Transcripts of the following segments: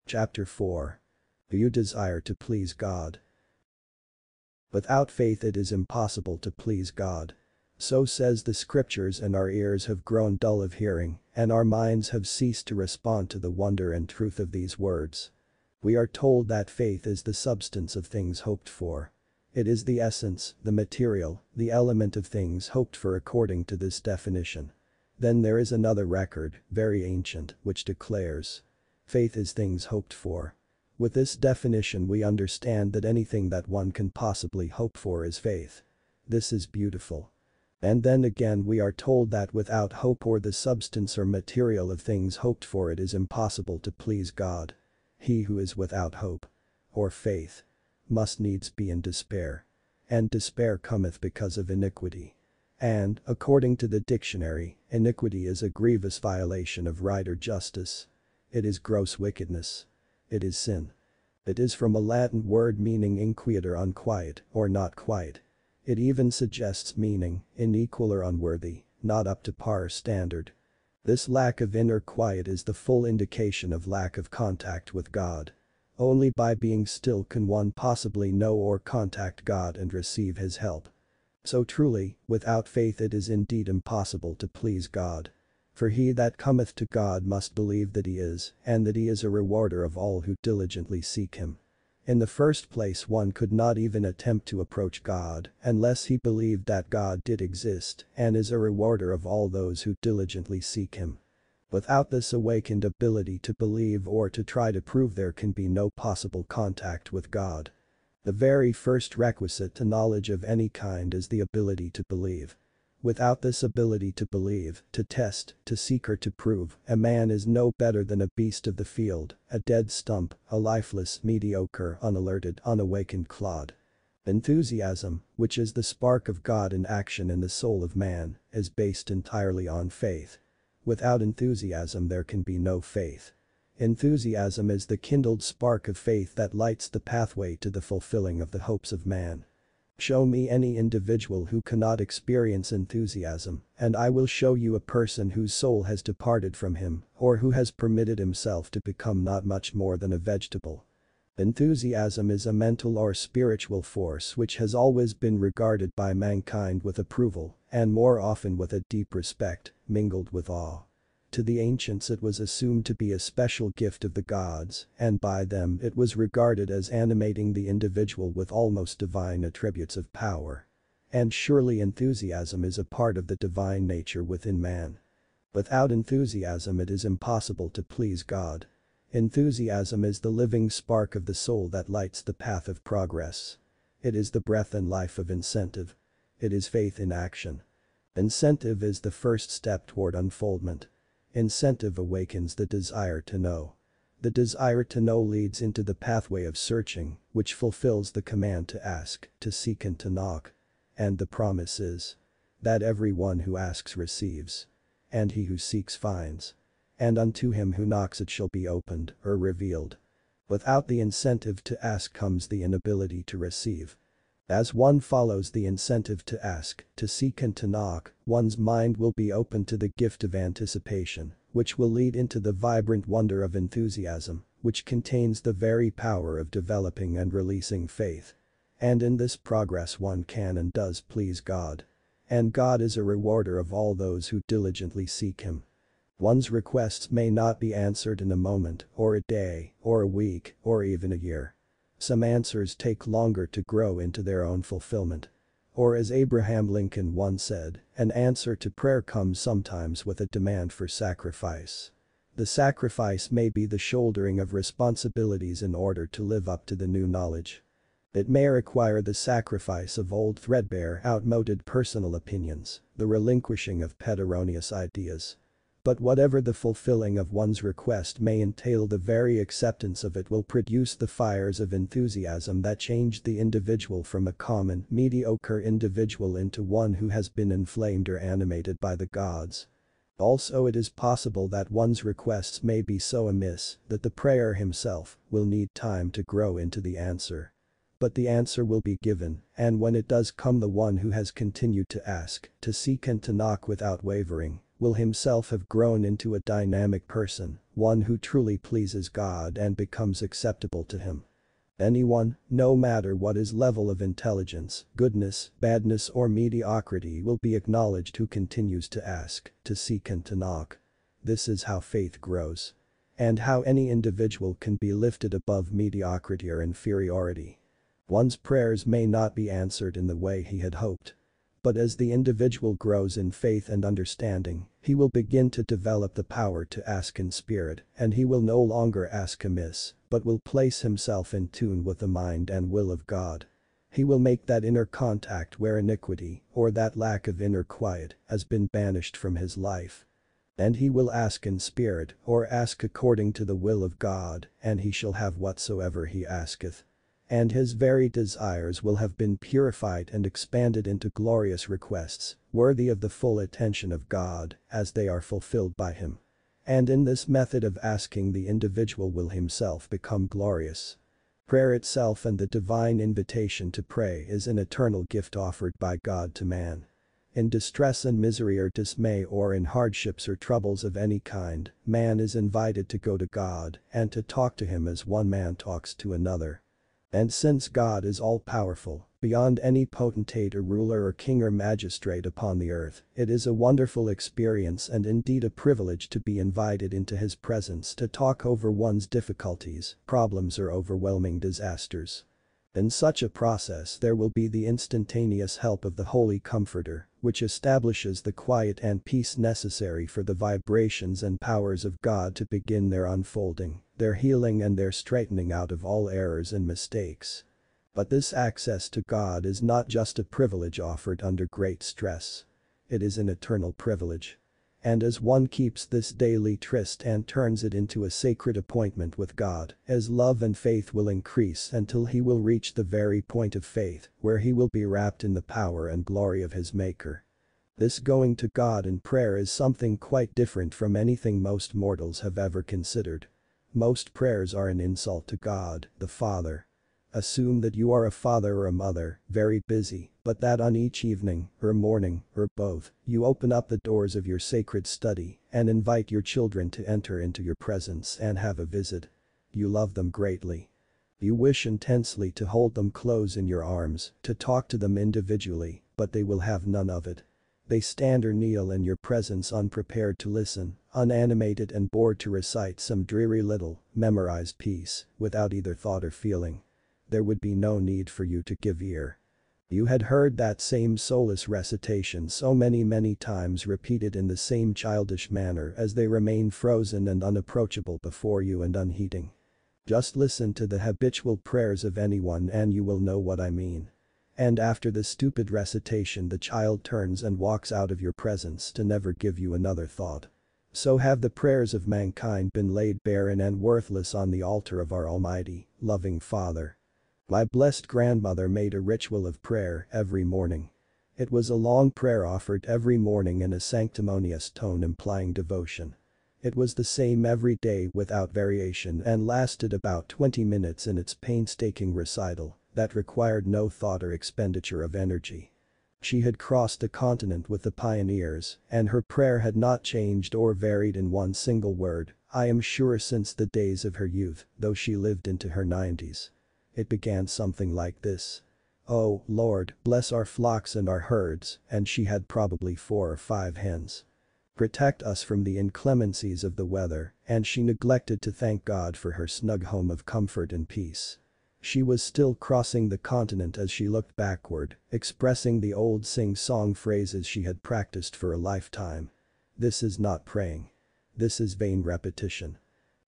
Chapter 4. Do you desire to please God? Without faith it is impossible to please God. So says the scriptures, and our ears have grown dull of hearing, and our minds have ceased to respond to the wonder and truth of these words. We are told that faith is the substance of things hoped for. It is the essence, the material, the element of things hoped for according to this definition. Then there is another record, very ancient, which declares, faith is things hoped for. With this definition we understand that anything that one can possibly hope for is faith. This is beautiful. And then again we are told that without hope or the substance or material of things hoped for it is impossible to please God. He who is without hope, or faith, must needs be in despair. And despair cometh because of iniquity. And, according to the dictionary, iniquity is a grievous violation of right or justice. It is gross wickedness. It is sin. It is from a Latin word meaning inquiet or unquiet, or not quite. It even suggests meaning, unequal or unworthy, not up to par or standard. This lack of inner quiet is the full indication of lack of contact with God. Only by being still can one possibly know or contact God and receive His help. So truly, without faith it is indeed impossible to please God. For he that cometh to God must believe that He is, and that He is a rewarder of all who diligently seek Him. In the first place one could not even attempt to approach God unless he believed that God did exist and is a rewarder of all those who diligently seek Him. Without this awakened ability to believe or to try to prove, there can be no possible contact with God. The very first requisite to knowledge of any kind is the ability to believe. Without this ability to believe, to test, to seek or to prove, a man is no better than a beast of the field, a dead stump, a lifeless, mediocre, unalerted, unawakened clod. Enthusiasm, which is the spark of God in action in the soul of man, is based entirely on faith. Without enthusiasm there can be no faith. Enthusiasm is the kindled spark of faith that lights the pathway to the fulfilling of the hopes of man. Show me any individual who cannot experience enthusiasm, and I will show you a person whose soul has departed from him, or who has permitted himself to become not much more than a vegetable. Enthusiasm is a mental or spiritual force which has always been regarded by mankind with approval, and more often with a deep respect, mingled with awe. To the ancients it was assumed to be a special gift of the gods, and by them it was regarded as animating the individual with almost divine attributes of power. And surely enthusiasm is a part of the divine nature within man. Without enthusiasm it is impossible to please God. Enthusiasm is the living spark of the soul that lights the path of progress. It is the breath and life of incentive. It is faith in action. Incentive is the first step toward unfoldment. Incentive awakens the desire to know. The desire to know leads into the pathway of searching, which fulfills the command to ask, to seek and to knock. And the promise is that everyone who asks receives. And he who seeks finds. And unto him who knocks it shall be opened, or revealed. Without the incentive to ask comes the inability to receive. As one follows the incentive to ask, to seek and to knock, one's mind will be open to the gift of anticipation, which will lead into the vibrant wonder of enthusiasm, which contains the very power of developing and releasing faith. And in this progress one can and does please God. And God is a rewarder of all those who diligently seek Him. One's requests may not be answered in a moment, or a day, or a week, or even a year. Some answers take longer to grow into their own fulfillment. Or as Abraham Lincoln once said, an answer to prayer comes sometimes with a demand for sacrifice. The sacrifice may be the shouldering of responsibilities in order to live up to the new knowledge. It may require the sacrifice of old threadbare, outmoded personal opinions, the relinquishing of pet erroneous ideas. But whatever the fulfilling of one's request may entail, the very acceptance of it will produce the fires of enthusiasm that change the individual from a common, mediocre individual into one who has been inflamed or animated by the gods. Also it is possible that one's requests may be so amiss that the prayer himself will need time to grow into the answer. But the answer will be given, and when it does come, the one who has continued to ask, to seek and to knock without wavering, will himself have grown into a dynamic person, one who truly pleases God and becomes acceptable to him. Anyone, no matter what his level of intelligence, goodness, badness or mediocrity will be acknowledged who continues to ask, to seek and to knock. This is how faith grows. And how any individual can be lifted above mediocrity or inferiority. One's prayers may not be answered in the way he had hoped. But as the individual grows in faith and understanding, he will begin to develop the power to ask in spirit, and he will no longer ask amiss, but will place himself in tune with the mind and will of God. He will make that inner contact where iniquity, or that lack of inner quiet, has been banished from his life. And he will ask in spirit, or ask according to the will of God, and he shall have whatsoever he asketh. And his very desires will have been purified and expanded into glorious requests, worthy of the full attention of God, as they are fulfilled by him. And in this method of asking the individual will himself become glorious. Prayer itself and the divine invitation to pray is an eternal gift offered by God to man. In distress and misery or dismay or in hardships or troubles of any kind, man is invited to go to God and to talk to him as one man talks to another. And since God is all-powerful, beyond any potentate or ruler or king or magistrate upon the earth, it is a wonderful experience and indeed a privilege to be invited into his presence to talk over one's difficulties, problems or overwhelming disasters. In such a process there will be the instantaneous help of the Holy Comforter, which establishes the quiet and peace necessary for the vibrations and powers of God to begin their unfolding, their healing and their straightening out of all errors and mistakes. But this access to God is not just a privilege offered under great stress. It is an eternal privilege. And as one keeps this daily tryst and turns it into a sacred appointment with God, as love and faith will increase until he will reach the very point of faith, where he will be wrapped in the power and glory of his Maker. This going to God in prayer is something quite different from anything most mortals have ever considered. Most prayers are an insult to God, the Father. Assume that you are a father or a mother, very busy, but that on each evening, or morning, or both, you open up the doors of your sacred study and invite your children to enter into your presence and have a visit. You love them greatly. You wish intensely to hold them close in your arms, to talk to them individually, but they will have none of it. They stand or kneel in your presence unprepared to listen, unanimated and bored to recite some dreary little, memorized piece, without either thought or feeling. There would be no need for you to give ear. You had heard that same soulless recitation so many times repeated in the same childish manner as they remain frozen and unapproachable before you and unheeding. Just listen to the habitual prayers of anyone and you will know what I mean. And after the stupid recitation the child turns and walks out of your presence to never give you another thought. So have the prayers of mankind been laid barren and worthless on the altar of our Almighty, loving Father. My blessed grandmother made a ritual of prayer every morning. It was a long prayer offered every morning in a sanctimonious tone implying devotion. It was the same every day without variation and lasted about 20 minutes in its painstaking recital that required no thought or expenditure of energy. She had crossed a continent with the pioneers, and her prayer had not changed or varied in one single word, I am sure since the days of her youth, though she lived into her 90s. It began something like this. Oh, Lord, bless our flocks and our herds, and she had probably 4 or 5 hens. Protect us from the inclemencies of the weather, and she neglected to thank God for her snug home of comfort and peace. She was still crossing the continent as she looked backward, expressing the old sing-song phrases she had practiced for a lifetime. This is not praying. This is vain repetition.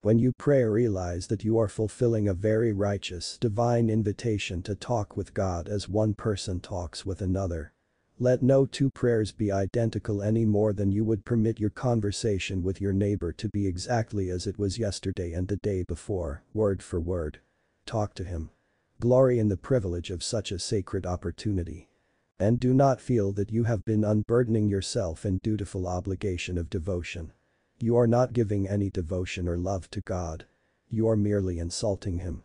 When you pray, realize that you are fulfilling a very righteous, divine invitation to talk with God as one person talks with another. Let no two prayers be identical any more than you would permit your conversation with your neighbor to be exactly as it was yesterday and the day before, word for word. Talk to him. Glory in the privilege of such a sacred opportunity. And do not feel that you have been unburdening yourself in dutiful obligation of devotion. You are not giving any devotion or love to God. You are merely insulting him.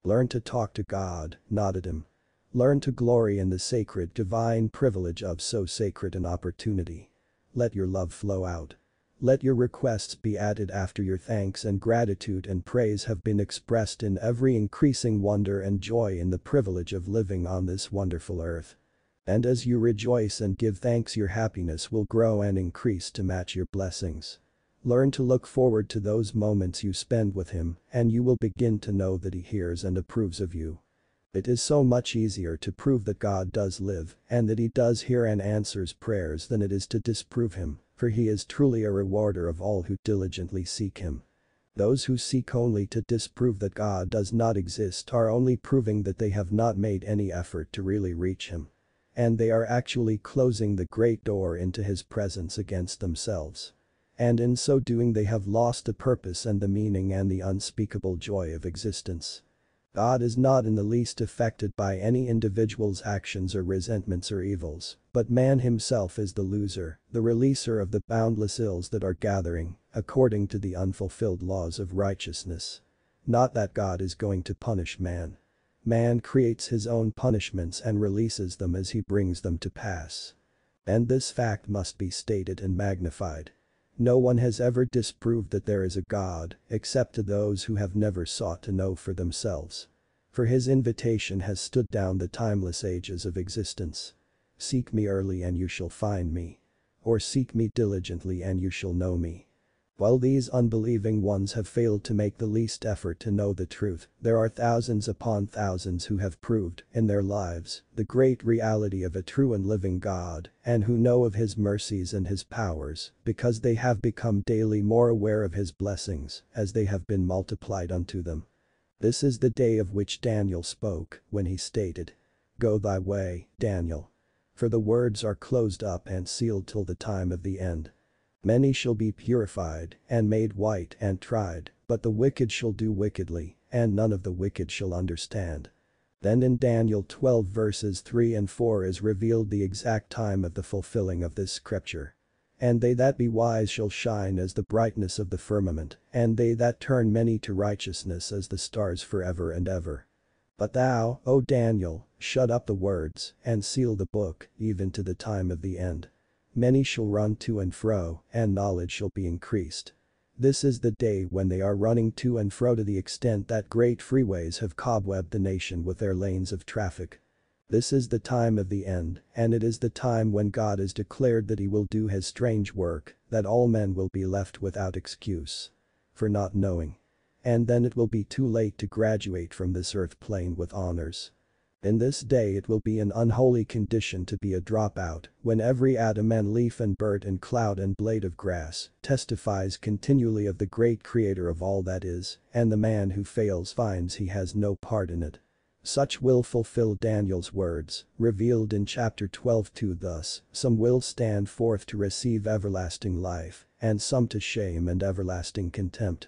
Learn to talk to God, not at him. Learn to glory in the sacred divine privilege of so sacred an opportunity. let your love flow out. Let your requests be added after your thanks and gratitude and praise have been expressed in every increasing wonder and joy in the privilege of living on this wonderful earth. And as you rejoice and give thanks, your happiness will grow and increase to match your blessings. Learn to look forward to those moments you spend with him, and you will begin to know that he hears and approves of you. It is so much easier to prove that God does live and that he does hear and answers prayers than it is to disprove him, for he is truly a rewarder of all who diligently seek him. Those who seek only to disprove that God does not exist are only proving that they have not made any effort to really reach him. And they are actually closing the great door into his presence against themselves. And in so doing they have lost the purpose and the meaning and the unspeakable joy of existence. God is not in the least affected by any individual's actions or resentments or evils, but man himself is the loser, the releaser of the boundless ills that are gathering, according to the unfulfilled laws of righteousness. Not that God is going to punish man. Man creates his own punishments and releases them as he brings them to pass. And this fact must be stated and magnified. No one has ever disproved that there is a God, except to those who have never sought to know for themselves. For his invitation has stood down the timeless ages of existence. Seek me early and you shall find me. Or seek me diligently and you shall know me. While these unbelieving ones have failed to make the least effort to know the truth, there are thousands upon thousands who have proved, in their lives, the great reality of a true and living God, and who know of his mercies and his powers, because they have become daily more aware of his blessings, as they have been multiplied unto them. This is the day of which Daniel spoke, when he stated, "Go thy way, Daniel. For the words are closed up and sealed till the time of the end. Many shall be purified, and made white and tried, but the wicked shall do wickedly, and none of the wicked shall understand." Then in Daniel 12 verses 3 and 4 is revealed the exact time of the fulfilling of this scripture. "And they that be wise shall shine as the brightness of the firmament, and they that turn many to righteousness as the stars forever and ever. But thou, O Daniel, shut up the words, and seal the book, even to the time of the end. Many shall run to and fro, and knowledge shall be increased." This is the day when they are running to and fro to the extent that great freeways have cobwebbed the nation with their lanes of traffic. This is the time of the end, and it is the time when God has declared that he will do his strange work, that all men will be left without excuse for not knowing. And then it will be too late to graduate from this earth plane with honors. In this day it will be an unholy condition to be a dropout, when every atom and leaf and bird and cloud and blade of grass testifies continually of the great creator of all that is, and the man who fails finds he has no part in it. Such will fulfill Daniel's words, revealed in chapter 12:2 thus, "Some will stand forth to receive everlasting life, and some to shame and everlasting contempt."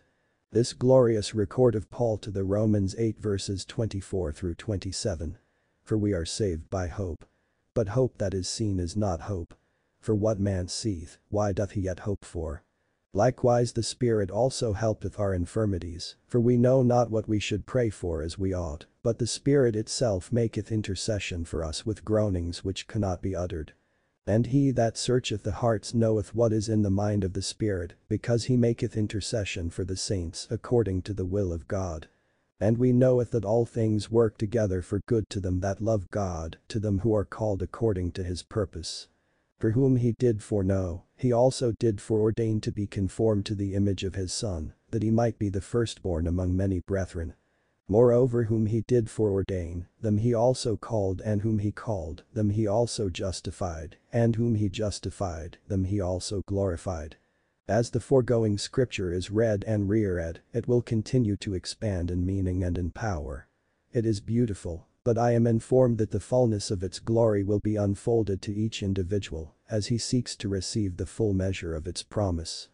This glorious record of Paul to the Romans 8 verses 24 through 27. "For we are saved by hope. But hope that is seen is not hope. For what man seeth, why doth he yet hope for? Likewise the Spirit also helpeth our infirmities, for we know not what we should pray for as we ought, but the Spirit itself maketh intercession for us with groanings which cannot be uttered. And he that searcheth the hearts knoweth what is in the mind of the Spirit, because he maketh intercession for the saints according to the will of God. And we knoweth that all things work together for good to them that love God, to them who are called according to his purpose. For whom he did foreknow, he also did foreordain to be conformed to the image of his Son, that he might be the firstborn among many brethren. Moreover whom he did foreordain, them he also called, and whom he called, them he also justified, and whom he justified, them he also glorified." As the foregoing scripture is read and reread, it will continue to expand in meaning and in power. It is beautiful, but I am informed that the fullness of its glory will be unfolded to each individual, as he seeks to receive the full measure of its promise.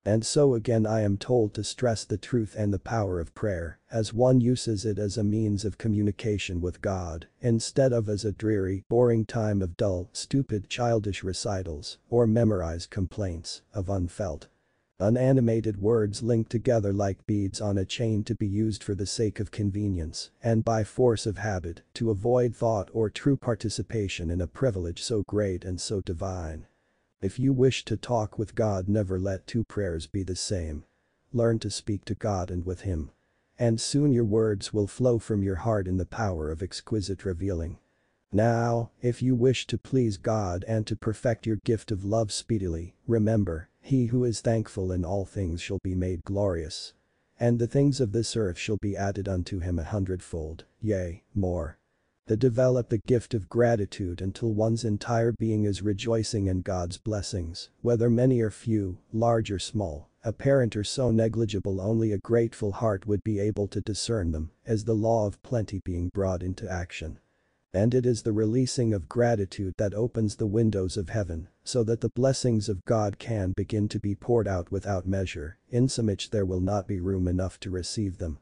And so again I am told to stress the truth and the power of prayer, as one uses it as a means of communication with God, instead of as a dreary, boring time of dull, stupid, childish recitals, or memorized complaints of unfelt, unanimated words linked together like beads on a chain to be used for the sake of convenience, and by force of habit, to avoid thought or true participation in a privilege so great and so divine. If you wish to talk with God, never let two prayers be the same. Learn to speak to God and with Him. And soon your words will flow from your heart in the power of exquisite revealing. Now, if you wish to please God and to perfect your gift of love speedily, remember, he who is thankful in all things shall be made glorious. And the things of this earth shall be added unto him 100-fold, yea, more. To develop the gift of gratitude until one's entire being is rejoicing in God's blessings, whether many or few, large or small, apparent or so negligible, only a grateful heart would be able to discern them, as the law of plenty being brought into action. And it is the releasing of gratitude that opens the windows of heaven, so that the blessings of God can begin to be poured out without measure, insomuch there will not be room enough to receive them.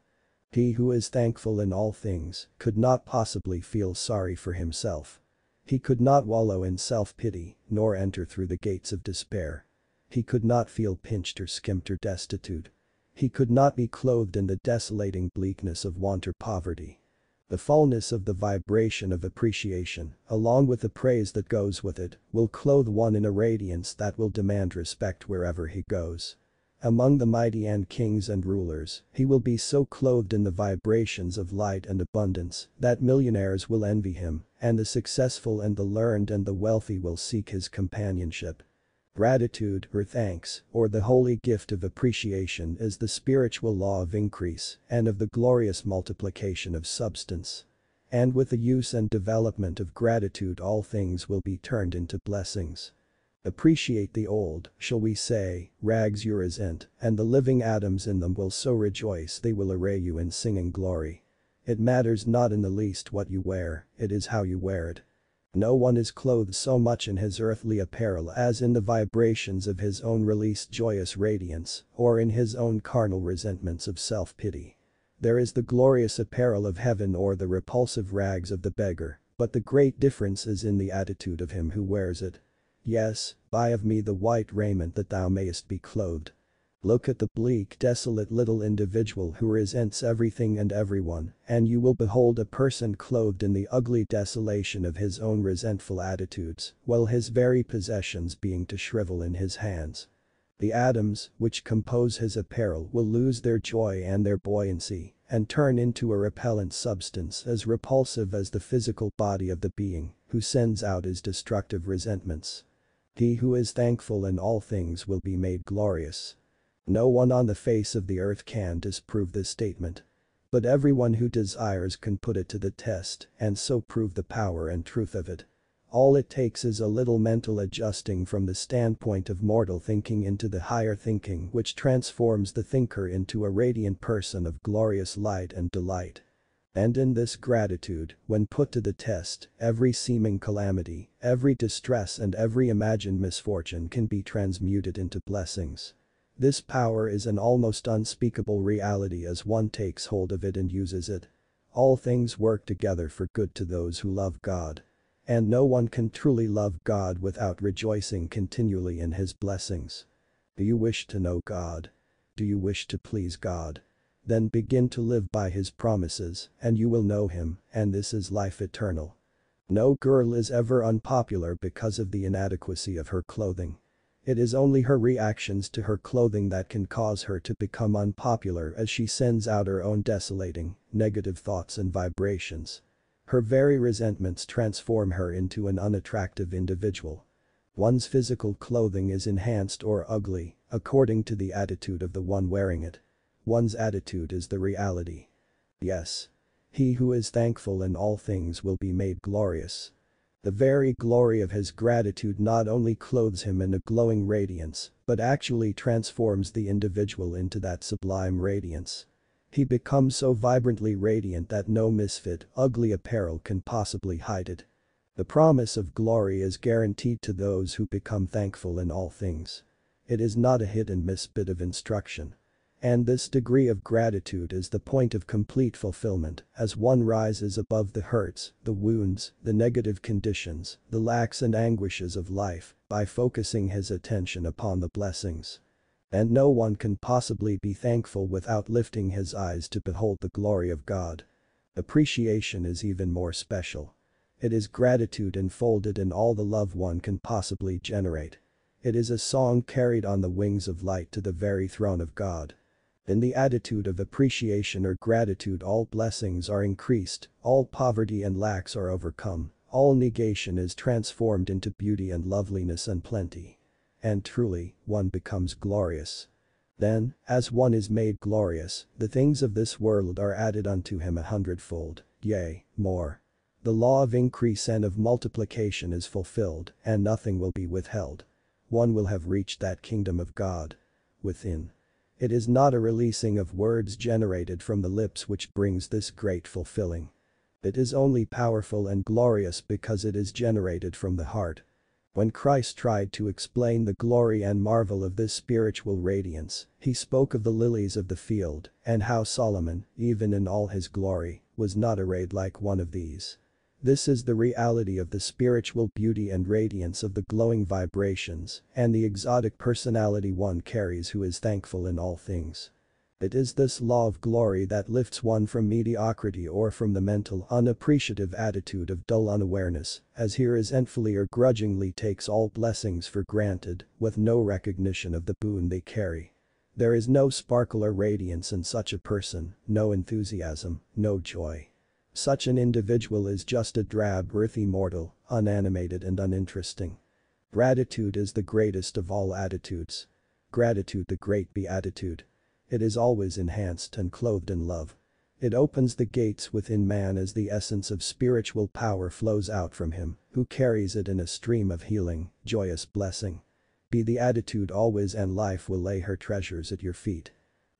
He who is thankful in all things could not possibly feel sorry for himself. He could not wallow in self-pity, nor enter through the gates of despair. He could not feel pinched or skimped or destitute. He could not be clothed in the desolating bleakness of want or poverty. The fullness of the vibration of appreciation, along with the praise that goes with it, will clothe one in a radiance that will demand respect wherever he goes. Among the mighty and kings and rulers, he will be so clothed in the vibrations of light and abundance that millionaires will envy him, and the successful and the learned and the wealthy will seek his companionship. Gratitude, or thanks, or the holy gift of appreciation is the spiritual law of increase and of the glorious multiplication of substance. And with the use and development of gratitude, all things will be turned into blessings. Appreciate the old, shall we say, rags you resent, and the living atoms in them will so rejoice they will array you in singing glory. It matters not in the least what you wear, it is how you wear it. No one is clothed so much in his earthly apparel as in the vibrations of his own released joyous radiance, or in his own carnal resentments of self-pity. There is the glorious apparel of heaven or the repulsive rags of the beggar, but the great difference is in the attitude of him who wears it. Yes, buy of me the white raiment that thou mayest be clothed. Look at the bleak, desolate little individual who resents everything and everyone, and you will behold a person clothed in the ugly desolation of his own resentful attitudes, while his very possessions being to shrivel in his hands. The atoms, which compose his apparel, will lose their joy and their buoyancy, and turn into a repellent substance as repulsive as the physical body of the being who sends out his destructive resentments. He who is thankful in all things will be made glorious. No one on the face of the earth can disprove this statement. But everyone who desires can put it to the test and so prove the power and truth of it. All it takes is a little mental adjusting from the standpoint of mortal thinking into the higher thinking, which transforms the thinker into a radiant person of glorious light and delight. And in this gratitude, when put to the test, every seeming calamity, every distress and every imagined misfortune can be transmuted into blessings. This power is an almost unspeakable reality as one takes hold of it and uses it. All things work together for good to those who love God. And no one can truly love God without rejoicing continually in His blessings. Do you wish to know God? Do you wish to please God? Then begin to live by His promises, and you will know Him, and this is life eternal. No girl is ever unpopular because of the inadequacy of her clothing. It is only her reactions to her clothing that can cause her to become unpopular as she sends out her own desolating, negative thoughts and vibrations. Her very resentments transform her into an unattractive individual. One's physical clothing is enhanced or ugly, according to the attitude of the one wearing it. One's attitude is the reality. Yes. He who is thankful in all things will be made glorious. The very glory of his gratitude not only clothes him in a glowing radiance, but actually transforms the individual into that sublime radiance. He becomes so vibrantly radiant that no misfit, ugly apparel can possibly hide it. The promise of glory is guaranteed to those who become thankful in all things. It is not a hit-and-miss bit of instruction. And this degree of gratitude is the point of complete fulfillment as one rises above the hurts, the wounds, the negative conditions, the lacks and anguishes of life by focusing his attention upon the blessings. And no one can possibly be thankful without lifting his eyes to behold the glory of God. Appreciation is even more special. It is gratitude enfolded in all the love one can possibly generate. It is a song carried on the wings of light to the very throne of God. In the attitude of appreciation or gratitude, all blessings are increased, all poverty and lacks are overcome, all negation is transformed into beauty and loveliness and plenty. And truly, one becomes glorious. Then, as one is made glorious, the things of this world are added unto him 100-fold, yea, more. The law of increase and of multiplication is fulfilled, and nothing will be withheld. One will have reached that kingdom of God within. It is not a releasing of words generated from the lips which brings this great fulfilling. It is only powerful and glorious because it is generated from the heart. When Christ tried to explain the glory and marvel of this spiritual radiance, he spoke of the lilies of the field and how Solomon, even in all his glory, was not arrayed like one of these. This is the reality of the spiritual beauty and radiance of the glowing vibrations and the exotic personality one carries who is thankful in all things. It is this law of glory that lifts one from mediocrity or from the mental unappreciative attitude of dull unawareness, as he resentfully or grudgingly takes all blessings for granted with no recognition of the boon they carry. There is no sparkle or radiance in such a person, no enthusiasm, no joy. Such an individual is just a drab earthy mortal, unanimated and uninteresting. Gratitude is the greatest of all attitudes. Gratitude, the great beatitude. It is always enhanced and clothed in love. It opens the gates within man as the essence of spiritual power flows out from him, who carries it in a stream of healing, joyous blessing. Be the attitude always, and life will lay her treasures at your feet.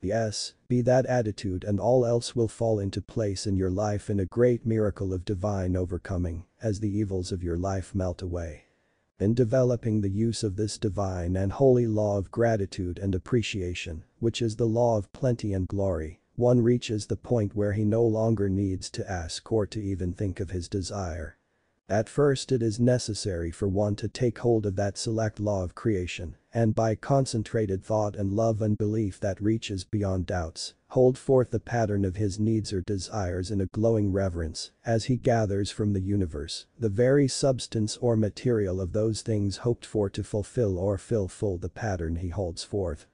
Yes, be that attitude and all else will fall into place in your life in a great miracle of divine overcoming as the evils of your life melt away. In developing the use of this divine and holy law of gratitude and appreciation, which is the law of plenty and glory, one reaches the point where he no longer needs to ask or to even think of his desire. At first it is necessary for one to take hold of that select law of creation, and by concentrated thought and love and belief that reaches beyond doubts, hold forth the pattern of his needs or desires in a glowing reverence, as he gathers from the universe, the very substance or material of those things hoped for to fulfill or fill full the pattern he holds forth.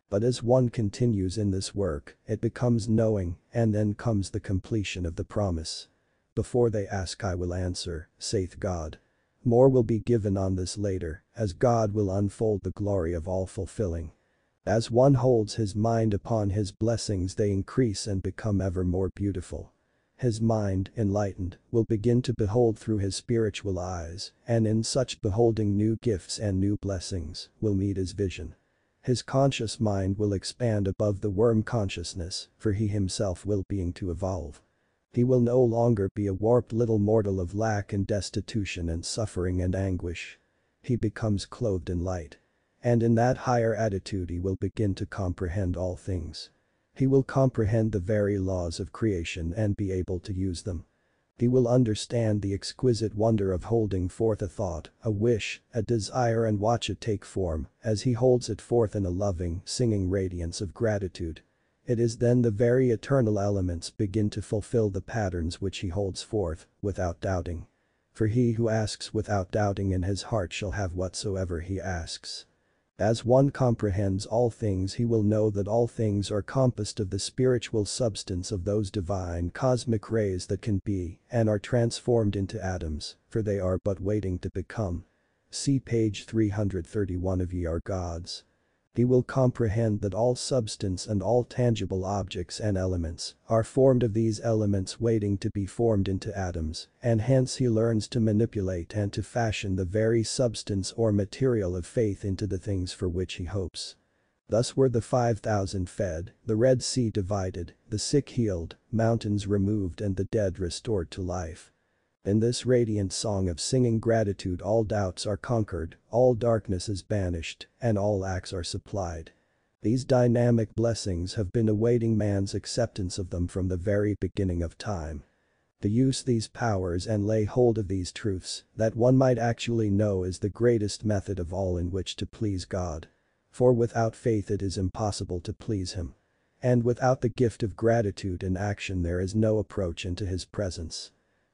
But as one continues in this work, it becomes knowing, and then comes the completion of the promise. Before they ask I will answer, saith God. More will be given on this later, as God will unfold the glory of all fulfilling. As one holds his mind upon his blessings, they increase and become ever more beautiful. His mind, enlightened, will begin to behold through his spiritual eyes, and in such beholding new gifts and new blessings will meet his vision. His conscious mind will expand above the worm consciousness, for he himself will being to evolve. He will no longer be a warped little mortal of lack and destitution and suffering and anguish. He becomes clothed in light. And in that higher attitude he will begin to comprehend all things. He will comprehend the very laws of creation and be able to use them. He will understand the exquisite wonder of holding forth a thought, a wish, a desire, and watch it take form as he holds it forth in a loving, singing radiance of gratitude. It is then the very eternal elements begin to fulfill the patterns which he holds forth, without doubting. For he who asks without doubting in his heart shall have whatsoever he asks. As one comprehends all things, he will know that all things are compassed of the spiritual substance of those divine cosmic rays that can be and are transformed into atoms, for they are but waiting to become. See page 331 of Ye Are Gods. He will comprehend that all substance and all tangible objects and elements are formed of these elements waiting to be formed into atoms, and hence he learns to manipulate and to fashion the very substance or material of faith into the things for which he hopes. Thus were the 5,000 fed, the Red Sea divided, the sick healed, mountains removed, and the dead restored to life. In this radiant song of singing gratitude, all doubts are conquered, all darkness is banished, and all lacks are supplied. These dynamic blessings have been awaiting man's acceptance of them from the very beginning of time. To use these powers and lay hold of these truths that one might actually know is the greatest method of all in which to please God. For without faith it is impossible to please him. And without the gift of gratitude in action there is no approach into his presence.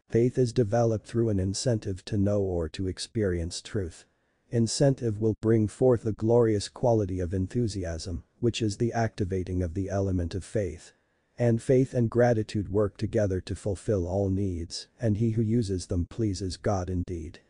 Faith is developed through an incentive to know or to experience truth. Incentive will bring forth a glorious quality of enthusiasm, which is the activating of the element of faith. And faith and gratitude work together to fulfill all needs, and he who uses them pleases God indeed.